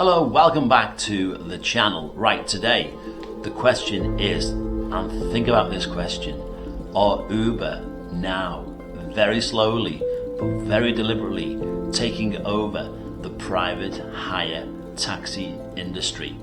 Hello, welcome back to the channel. Right, today the question is, and think about this question, are Uber now very slowly but very deliberately taking over the private hire taxi industry?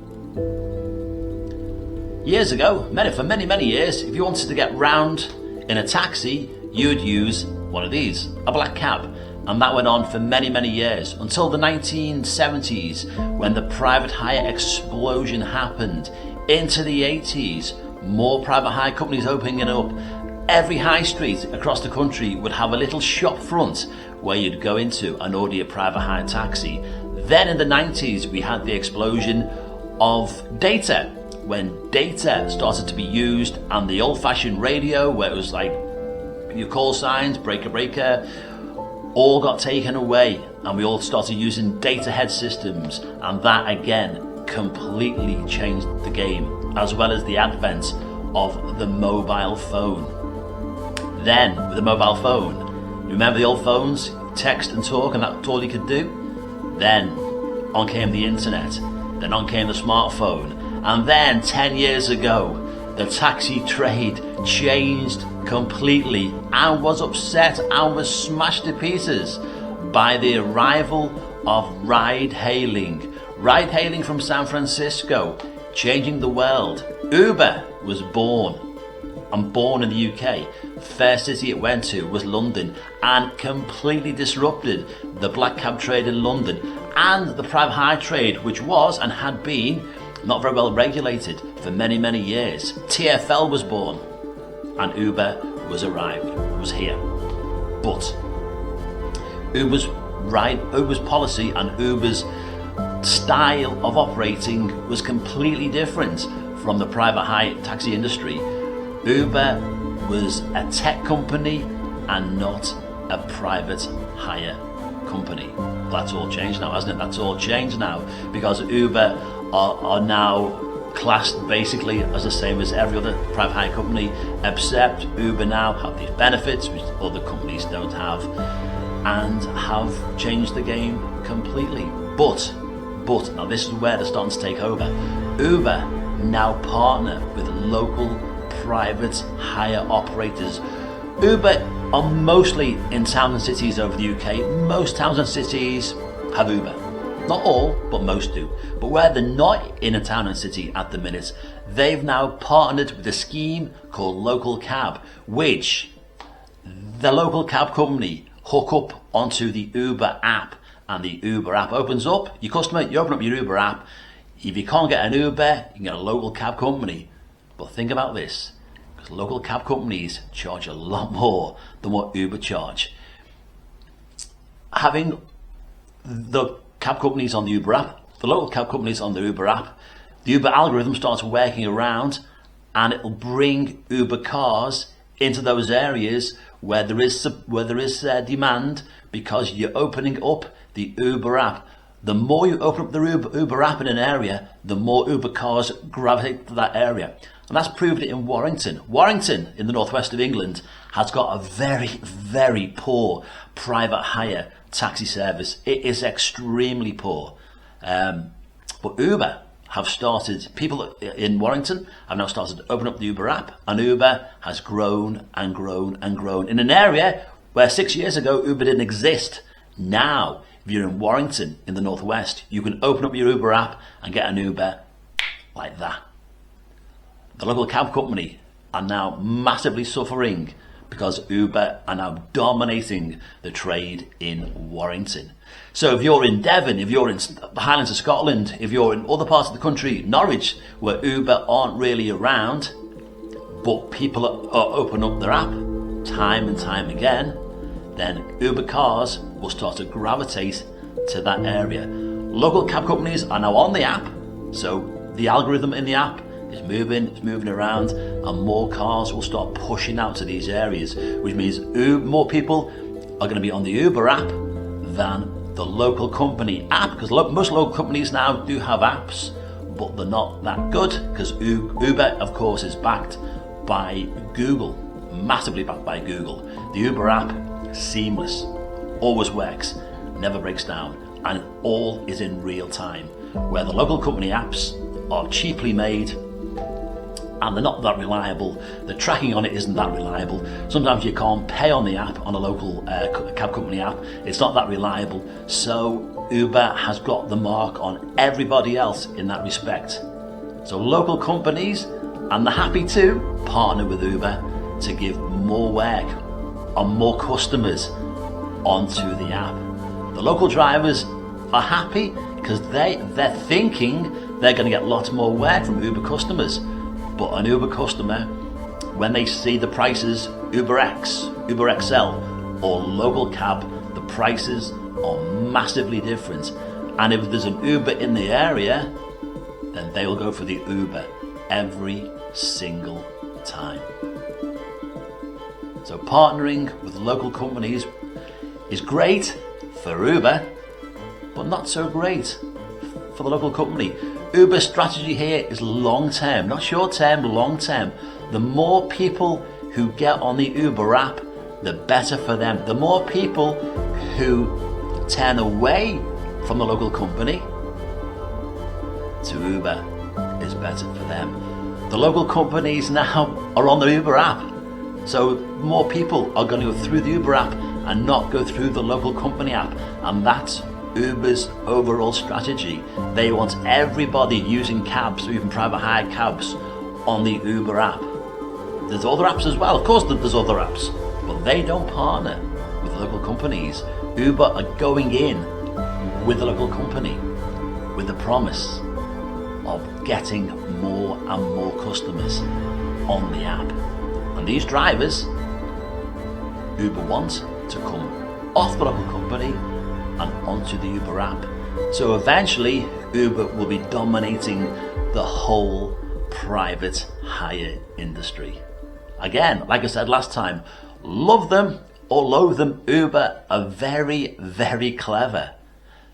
Years ago, for many years, if you wanted to get round in a taxi, you'd use one of these, a black cab. And that went on for many years, until the 1970s, when the private hire explosion happened. Into the 80s, more private hire companies opening up. Every high street across the country would have a little shop front where you'd go into and order your private hire taxi. Then in the 90s, we had the explosion of data, when data started to be used, and the old-fashioned radio, where it was like your call signs, breaker, all got taken away, and we all started using data head systems, and that again completely changed the game, as well as the advent of the mobile phone. Then with the mobile phone, remember the old phones, text and talk, and that's all you could do? Then on came the internet, then on came the smartphone, and then 10 years ago the taxi trade changed completely and was upset and was smashed to pieces by the arrival of ride-hailing. Ride-hailing from San Francisco, changing the world. Uber was born in the UK. First city it went to was London, and completely disrupted the black cab trade in London and the private hire trade, which was and had been not very well regulated for many years. TfL was born, and Uber was here. But Uber's policy and Uber's style of operating was completely different from the private hire taxi industry. Uber was a tech company and not a private hire company. That's all changed now, hasn't it? That's all changed now, because Uber are now classed basically as the same as every other private hire company, except Uber now have these benefits which other companies don't have, and have changed the game completely. But now this is where they're starting to take over. Uber now partner with local private hire operators. Uber are mostly in towns and cities over the UK. Most towns and cities have Uber. Not all, but most do. But where they're not in a town and city at the minute, they've now partnered with a scheme called Local Cab, which the local cab company hook up onto the Uber app, and the Uber app opens up. You open up your Uber app. If you can't get an Uber, you can get a local cab company. But think about this, because local cab companies charge a lot more than what Uber charge. Having the cab companies on the Uber app, the local cab companies on the Uber app, the Uber algorithm starts working around, and it will bring Uber cars into those areas where there is demand, because you're opening up the Uber app. The more you open up the Uber app in an area, the more Uber cars gravitate to that area. And that's proved it in Warrington. Warrington in the northwest of England has got a very poor private hire taxi service. It is extremely poor. But Uber have started, people in Warrington have now started to open up the Uber app, and Uber has grown and grown and grown in an area where 6 years ago Uber didn't exist. Now, if you're in Warrington in the northwest, you can open up your Uber app and get an Uber like that. The local cab company are now massively suffering because Uber are now dominating the trade in Warrington. So if you're in Devon, if you're in the Highlands of Scotland, if you're in other parts of the country, Norwich, where Uber aren't really around, but people are open up their app time and time again, then Uber cars will start to gravitate to that area. Local cab companies are now on the app, so the algorithm in the app is moving around, and more cars will start pushing out to these areas, which means more people are going to be on the Uber app than the local company app, because most local companies now do have apps, but they're not that good, because Uber, of course, is backed by Google, massively backed by Google. The Uber app, seamless, always works, never breaks down, and all is in real time, where the local company apps are cheaply made and they're not that reliable. The tracking on it isn't that reliable. Sometimes you can't pay on the app, on a local cab company app. It's not that reliable. So Uber has got the mark on everybody else in that respect. So local companies, and they're happy to partner with Uber to give more work and more customers onto the app. The local drivers are happy because they're thinking they're going to get lots more work from Uber customers. But an Uber customer, when they see the prices, UberX, Uber XL or local cab, the prices are massively different. And if there's an Uber in the area, then they will go for the Uber every single time. So partnering with local companies is great for Uber, but not so great for the local company. Uber's strategy here is long term, not short term, long term. The more people who get on the Uber app, the better for them. The more people who turn away from the local company to Uber is better for them. The local companies now are on the Uber app, so more people are going to go through the Uber app and not go through the local company app, and that's Uber's overall strategy. They want everybody using cabs, or even private hire cabs, on the Uber app. There's other apps as well, of course there's other apps, but they don't partner with local companies. Uber are going in with the local company with the promise of getting more and more customers on the app. And these drivers, Uber want to come off the local company and onto the Uber app. So eventually Uber will be dominating the whole private hire industry. Again, like I said last time, love them or loathe them, Uber are very, very clever.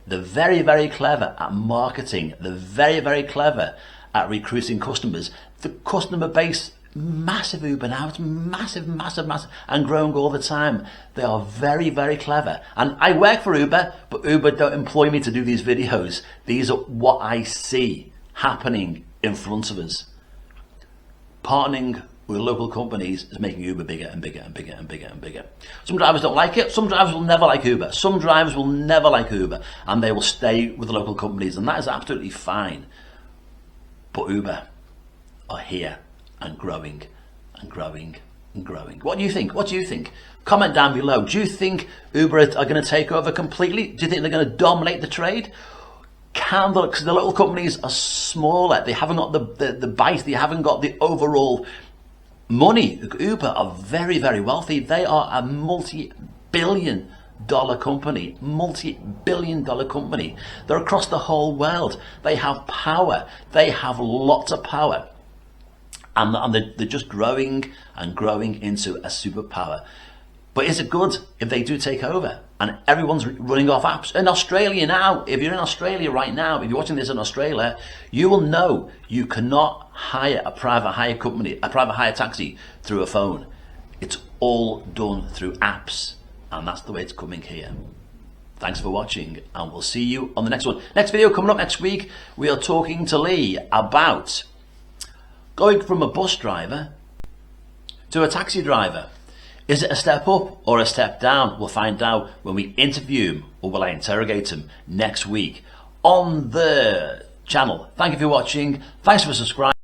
They're very, very clever at marketing. They're very, very clever at recruiting customers. The customer base, massive Uber now, it's massive, massive, massive, and growing all the time. They are very, very clever. And I work for Uber, but Uber don't employ me to do these videos. These are what I see happening in front of us. Partnering with local companies is making Uber bigger and bigger and bigger and bigger and bigger. Some drivers don't like it. Some drivers will never like Uber. Some drivers will never like Uber, and they will stay with the local companies, and that is absolutely fine. But Uber are here and growing and growing and growing. What do you think? What do you think? Comment down below. Do you think Uber are going to take over completely? Do you think they're going to dominate the trade? Because the local companies are smaller. They haven't got the bite. They haven't got the overall money. Uber are very, very wealthy. They are a multi-billion dollar company, multi-billion dollar company. They're across the whole world. They have power. They have lots of power. And they're just growing and growing into a superpower. But is it good if they do take over and everyone's running off apps? In Australia now, if you're in Australia right now, if you're watching this in Australia, you will know you cannot hire a private hire company, a private hire taxi through a phone. It's all done through apps, and that's the way it's coming here. Thanks for watching, and we'll see you on the next one. Next video coming up next week, we are talking to Lee about going from a bus driver to a taxi driver. Is it a step up or a step down? We'll find out when we interview him, or will I interrogate him next week on the channel. Thank you for watching. Thanks for subscribing.